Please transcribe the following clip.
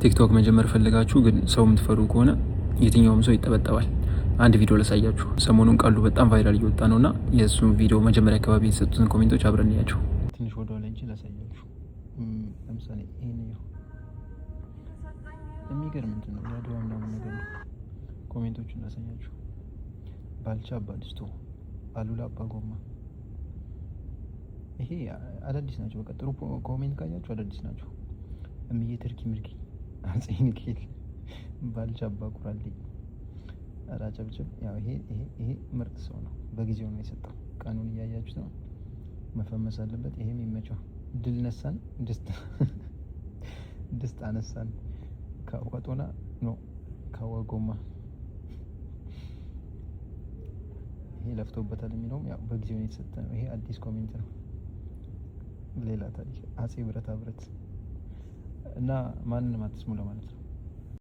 ቲክቶክ መጀመር ፈልጋችሁ ግን ሰው የምትፈሩ ከሆነ የትኛውም ሰው ይጠበጠባል። አንድ ቪዲዮ ላሳያችሁ። ሰሞኑን ቃሉ በጣም ቫይራል እየወጣ ነው እና የእሱን ቪዲዮ መጀመሪያ አካባቢ የተሰጡትን ኮሜንቶች አብረን ያቸው። ትንሽ ወደ ኋላ እንጂ ላሳያችሁ። ለምሳሌ ይሄን የሚገርም እንትን ነው የአድዋ ምናምን ነገር ነው። ኮሜንቶቹን ላሳያችሁ። ባልቻ አባድስቶ፣ አሉላ አባጎማ፣ ይሄ አዳዲስ ናቸው። በቃ ጥሩ ኮሜንት ካያችሁ አዳዲስ ናቸው። እምዬ ትርኪ ምርኪ፣ አጼ ሚካኤል፣ ባልቻ አባ ቁራልኝ፣ አራጨብጭብ። ያው ይሄ ምርጥ ሰው ነው። በጊዜው ነው የሰጠው። ቀኑን እያያችሁት ነው። መፈመስ አለበት። ይሄም ይመቸው። ድል ነሳን፣ ድስት አነሳን፣ ካወጦና ኖ ካወጎማ። ይሄ ለፍቶበታል የሚለውም ያው በጊዜው ነው የተሰጠ ነው። ይሄ አዲስ ኮሜንት ነው። ሌላ ታሪክ አጼ ብረታ ብረት እና ማንንም አትስሙ ለማለት ነው።